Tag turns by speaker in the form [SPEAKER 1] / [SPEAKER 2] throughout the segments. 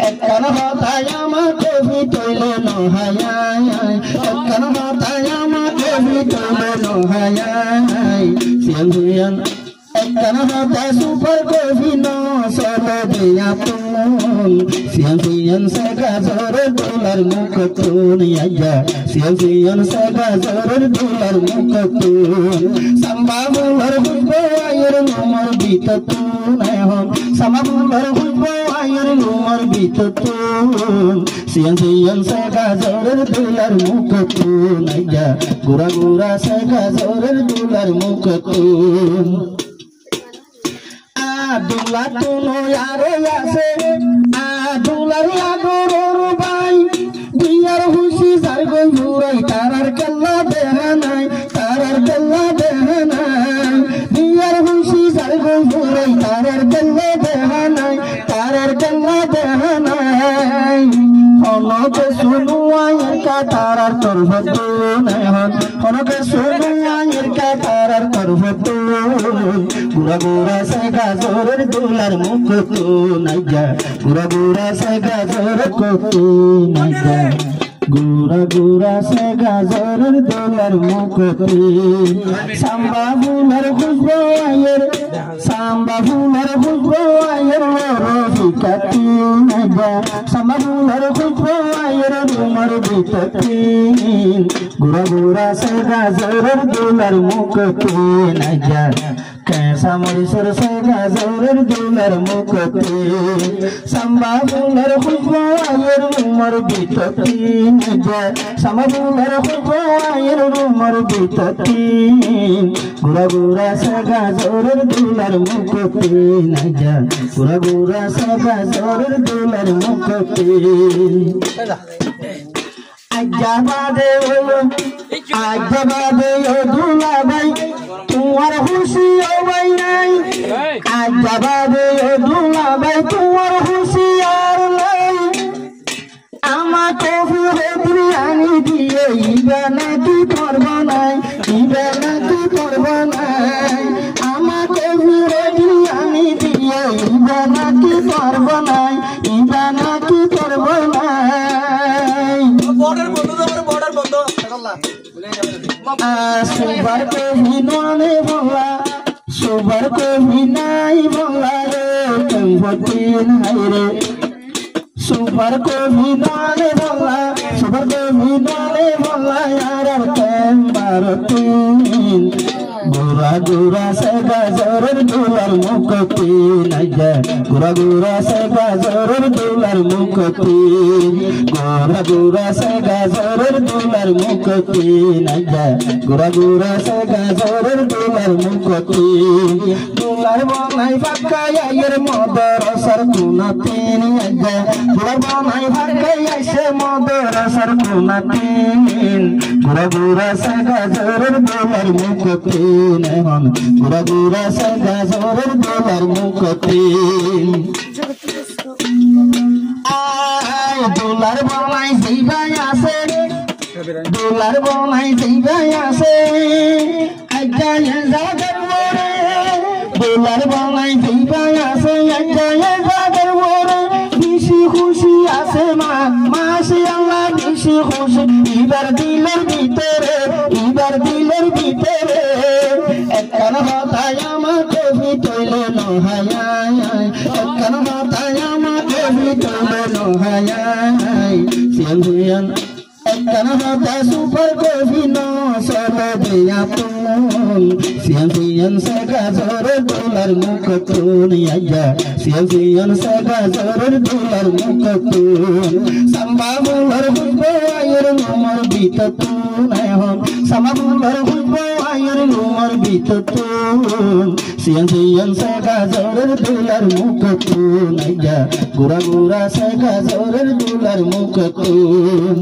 [SPEAKER 1] একখান হতায় আমাকে ভিতইল নহায় একখান হতায় আমাকে ভিতইল নহায় সিয়ান একখান হতায় সুপার কবি নসল দিয়া তুন সিয়ান সাগা জোরে দোলার মুখ তুন আয়া সিয়ান সাগা জোরে দোলার মুখ তুন সম্ভাবনার বুঝবো আয়ের নম্বর বিত তুন এখন সম্ভাবনার বুঝবো আয়ের নম্বর বিত তুন সিয়ান সাগা জোরে দোলার মুখ তুন আয়া গুরা গুরা সাগা জোরে দোলার মুখ তুন আদুলা তুনো আরে আছে আদুলার আদরের ভাই বিয়ার হুশি যার গই ঘুরাই তারার কেল্লা দেহা নাই তারার কেল্লা দেহা নাই বিয়ার হুশি যার গই ঘুরাই তারার কেল্লা দেহা নাই তারার কেল্লা দেহা নাই অনকে শুনু আয়ের কাতারার তরফতুন এখন অনকে শুনু আয়ের কাতারার তরফতুন গুরা গুরা সাগা জোরের দোলার মুখ তুন আইয়া গুরা গুরা সাগা জোরের তুন আইয়া গুরা গুরা সাগা জোরের দোলার মুখ তুন সাম্বা ফুলের খুশবু আয়ের সাম্বা ফুলের খুশবু আয়ের রফিকা তুন আইয়া সাম্বা ফুলের খুশবু আয়ের রুমার বিততিন গুরা গুরা সাগা জোরের দোলার মুখ তুন আইয়া कैसा मरीसर सागा जौरेर दुलार मुखते संबा फुलेर खुशबू आयेर उमर बिततीन संबा फुलेर खुशबू आयेर उमर बिततीन गुरा गुरा सागा जौरेर दुलार मुखते नाजा गुरा गुरा सागा जौरेर दुलार मुखते आजा बादे ओ दुला भाई तुम्हार खुशी भाई नहीं आजा बादे ओ दुला भाई तुम्हार खुशी यार नहीं आमा को फिरे बिरयानी दिए इबाना की परवानाई इबाना की परवानाई आमा को फिरे बिरयानी दिए इबाना की परवानाई इबाना की परवानाई बॉर्डर बंद सुबर को भी नोने बोला सुबर को भी नहीं बोला रे तुम बतीन है रे सुबर को भी नोने बोला सुबर को भी नोने बोला यार तुम बारतीन गुरा गुरा सागा जौरेर दुलार मुखतीन आइया गुरा गुरा सागा जौरेर दुलार मुखतीन गुरा गुरा सागा जौरेर दुलार मुखतीन आइया गुरा गुरा सागा जौरेर दुलार मुखतीन दुलार बनाई फाक्का आइयर मदरसार कुनातीन आइया दुलार बनाई फाक्का आइसे मदरसार कुनातीन गुरा गुरा सागा जौरेर दुलार मुखतीन এখন গুরা গুরা সাগা জোরের দোলার মুখতীন আয় দোলার বনাই যাইবাই আছে দোলার বনাই যাইবাই আছে আইয়া জাগার মোরে দোলার বনাই যাইবাই আছে আইয়া জাগার মোরে বেশি খুশি আছে মা মাশাআল্লাহ বেশি খুশি এবার দিলের ভিতরে একখান হতায় আমাকে ভিতইল নহায় একখান হতায় আমাকে ভিতইল নহায় সিয়ান একখান হতায় সুপার কবি নসল দিয়া তুন সিয়ান সাগা জোরে দোলার মুখ তুন আইয়া সিয়ান সাগা জোরে দোলার মুখ তুন সম্ভাবনার বুঝবো আয়ের নম্বর বিত তুন এখন সম্ভাবনার বুঝবো আয়ের নম্বর বিত তুন সিয়ান সাগা জোরে দোলার মুখ তুন আইয়া গুরা গুরা সাগা জোরে দোলার মুখ তুন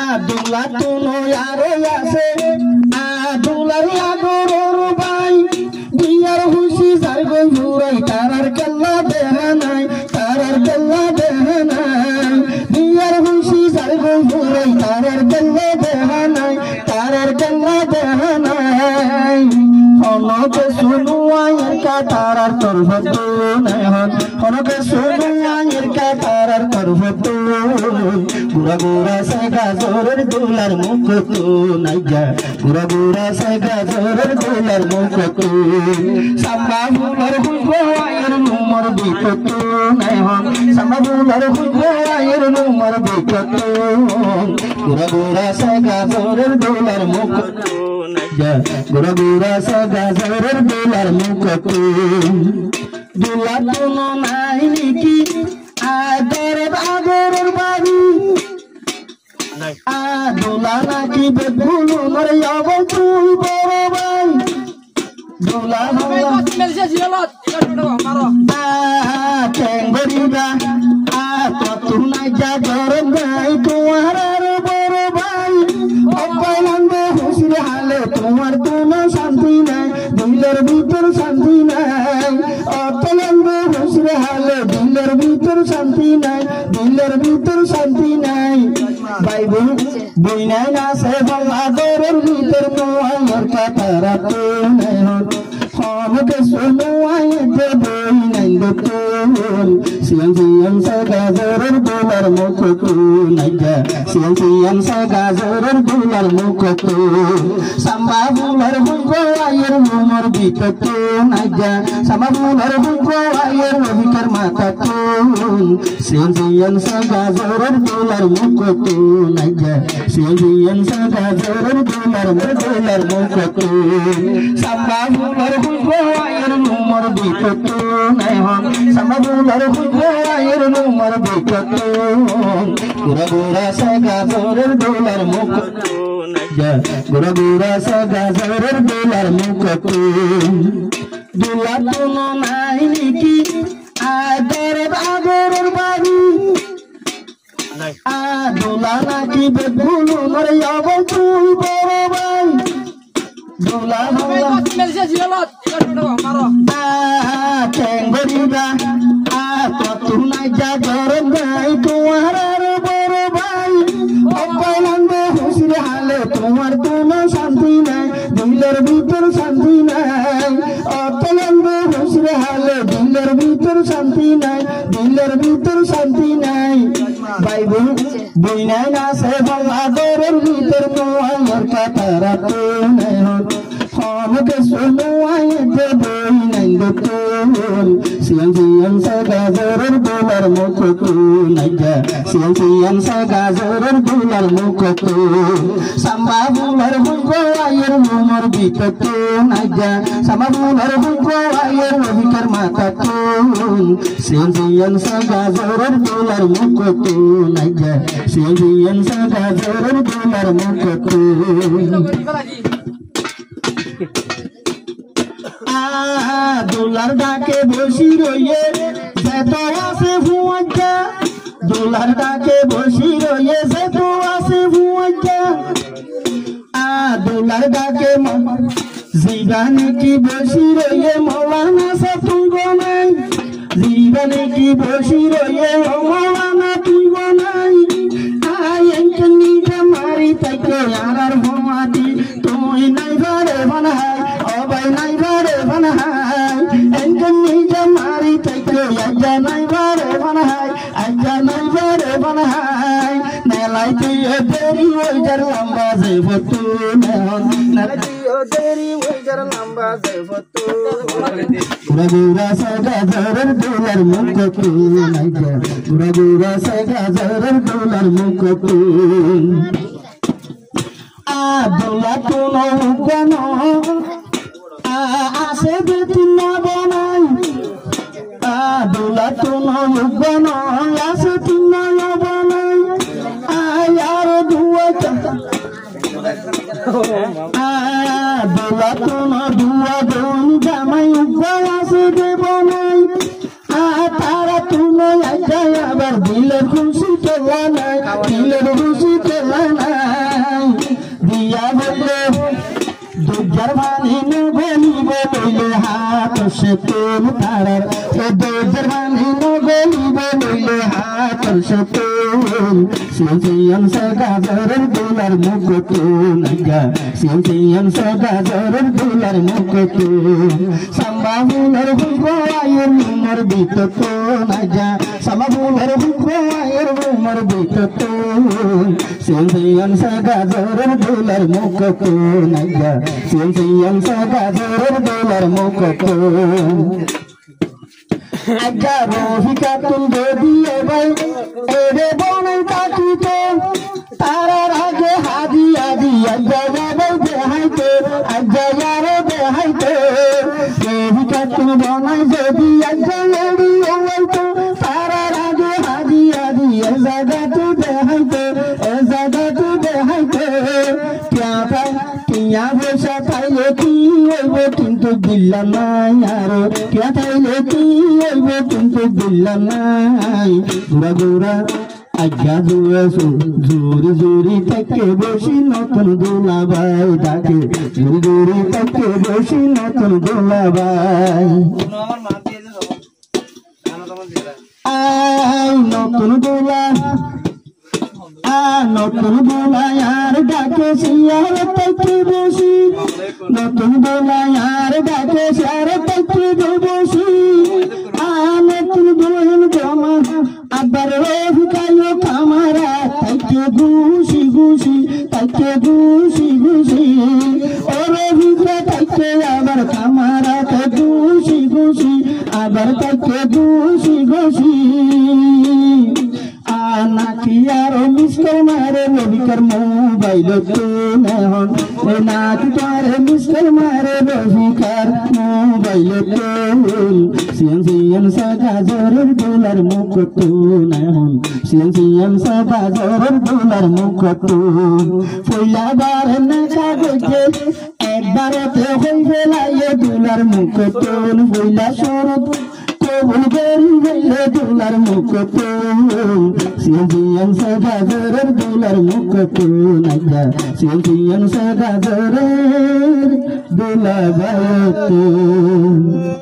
[SPEAKER 1] আদুলা তুনো আরে আছে আদুলার আদরের ভাই বিয়ার হুশি যার গই ঘুরাই তারার কেল্লা দেহা নাই তারার কেল্লা দেহা নাই বিয়ার হুশি যার গই ঘুরাই তারার কেল্লা দেহা নাই তারার কেল্লা দেহা নাই অনকে শুনু আয়ের কাতারার তরফতুন এখন হনকে শোনো আয়ের কাতার করব তো গুড়া গুড়া সে গাজরের দোলার মুখ তো নাইয়া গুড়া গুড়া সে গাজরের দোলার মুখ তো সাম্বা ফুলার হুইব আয়ের নুমর বিকত নাই হন সাম্বা ফুলার হুইব আয়ের নুমর বিকত গুড়া গুড়া সে গাজরের দোলার মুখ তো নাইয়া গুড়া গুড়া সে গাজরের দোলার মুখ তো দোলা কোনো নাই নাকি আদরের আগরের বাড়ি দোলা নাকি বেগুলো মরে যাব তুই বড় ভাই দোলা টেঙ্গরিবা কত নাই জাগর গাই তোমার বড় ভাই অপাইলান্দে হুসির হালে তোমার কোনো শান্তি নাই দিলের ভিতর শান্তি নাই অপাইলান্দে হুসির হালে দিলের ভিতর শান্তি নাই দিলের ভিতর শান্তি নাই ভাই বই নাই না সে বাংলাদেশের ভিতর মোয়ার কাতারা তো নাই হনকে শোনো আইতে বই নাই গোপন সিয়াং সিয়াং সে গাজরের দোলার মুখ তো নাইয়া সিয়াং সিয়াং সে গাজরের দোলার মুখ তো সাম্বা ফুলার হুইব আয়ের নুমর বিকত নাইয়া সাম্বা ফুলার হুইব আয়ের নবিকের মাথা তো সিয়াং সিয়াং সে গাজরের দোলার মুখ তো নাইয়া সিয়াং সিয়াং সে গাজরের দোলার মুখ তো সাম্বা ফুলার হুইব আয়ের নুমর বিকত নাই হন সাম্বা ফুলার হুইব আয়ের নুমর বিকত গুড়া গুড়া সে গাজরের দোলার মুখ তো নাইয়া গুড়া গুড়া সে গাজরের দোলার মুখ তো দোলা কোনো নাই নাকি আদরের আগরের বাড়ি দোলা নাকি বেগুলো মরে যাব তুই বড় ভাই দোলা টেঙ্গরিবা কত নাই জাগর গাই তোমার বড় ভাই অপাইলান্দে হুসির হালে তোমার কোনো শান্তি নাই দিলের ভিতর শান্তি নাই অপাইলান্দে হুসির হালে দিলের ভিতর শান্তি নাই দিলের ভিতর শান্তি নাই ভাই বই নাই না সে বাংলাদেশের ভিতর মোয়ার কাতারা তো নাই হনকে শোনো আইতে বই নাই গোপন সিয়াং সিয়াং সে গাজরের দোলার মুখ তো নাইয়া সিয়াং সিয়াং সে গাজরের দোলার মুখ তো সাম্বা ফুলার হুইব আয়ের নুমর বিকত নাইয়া সাম্বা ফুলার হুইব আয়ের নবিকের মাথা তো সিয়াং সিয়াং সে গাজরের দোলার মুখ তো নাইয়া সিয়াং সিয়াং সে গাজরের দোলার মুখ তো দোলার ডাকে বসি রইয়ে যেত আছে ভুয়াজ্জা দোলার ডাকে বসি রইয়ে যেত আছে ভুয়াজ্জা দোলার ডাকে জীবানে কি বসি রইয়ে মৌলানা সতুঙ্গ নাই জীবানে কি বসি রইয়ে মৌলানা তুঙ্গ নাই আইনকে নিজে মারি তাইকে আর ভমাতি তুই নাই ঘরে বানাই অবাই নাই ঘরে বানাই এনকে নিজে মারি তাইকে আজ্জা নাই ঘরে বানাই আজ্জা নাই ঘরে বানাই নেলাই তুই দেরি ওই যার লম্বা যাইব তো নেলাই তুই দেরি ওই যার লম্বা যাইব তো গুড়া গুড়া সে গাজরের দোলার মুখ তো নাইয়া গুড়া গুড়া সে গাজরের দোলার মুখ তো দোলা কোনো কেন আসে বেতন বনাই দোলা কোনো কেন আসে তিন বনাই আর দুয়া দোলা কোনো দুয়া বোন জামাই আসে দেব নাই তারা তুলো আবার দিলের খুশি কেলা নাই দিলের খুশি কেলা নাই দিয়া বললে দুর্গার বাণী গলিব লইলে হাত সে তোর তারার দুর্গার বাণী গলিব লইলে হাত সতন সিয়ান সগাজরের দোলার মুকুট নাগা সিয়ান সগাজরের দোলার মুকুট সাম্বা ফুলের হুয়ায়ের মোর বিতত নাগা সাম্বা ফুলের হুয়ায়ের মোর বিতত সিয়ান সগাজরের দোলার মুকুট নাগা সিয়ান সগাজরের দোলার মুকুট আজ্ঞা রহিকা তুল দিয়ে ভাই এরে বনাই তাকিতে তারার আগে হাদি আদি আজ্ঞা যাবে দেহাইতে আজ্ঞা যাবে দেহাইতে রহিকা তুল বনাই যদি আজ্ঞা এড়ি ওইতো তারার আগে হাদি আদি এ জায়গাতে দেহাইতে এ জায়গাতে দেহাইতে কিয়া বসা পাইলে কি হইব কিন্তু দিল্লা নাই আর কিয়া পাইলে কি হইব কিন্তু দিল্লা নাই ঘুরা ঘুরা আজ্ঞা জুয়েছো জুরি জুরি থেকে বসি নতুন দুলাভাই ডাকে জুরি জুরি থেকে বসি নতুন দুলাভাই নতুন দুলা নতুন দোলায়ার ডাকে শিয়ার তাইতে বসি নতুন দোলায়ার ডাকে শিয়ার তাইতে বসি নতুন দোলান জমা আবার রহিকায়ো কামারা তাইতে ঘুষি ঘুষি তাইতে ঘুষি ঘুষি ও রহিকা তাইতে আবার কামারা তাই ঘুষি ঘুষি আবার তাইতে ঘুষি ঘুষি নাকি আরো মিস্টার মারে রবিকার মোবাইল তো নেহন নাকি তারে মিস্টার মারে রবিকার মোবাইল তো সিয়ান সাগাজরের দোলার মুকুট নেহন সিয়ান সাগাজরের দোলার মুকুট পয়লাবার নাকা গইতে একবারতে হইবে লাইয়ে দোলার মুকুট পয়লা শরৎ কবুল গেলে দোলার মুকুট সিয়ান সাগাজরের দোলার মুকুট নাগা সিয়ান সাগাজরের দোলা বায়ত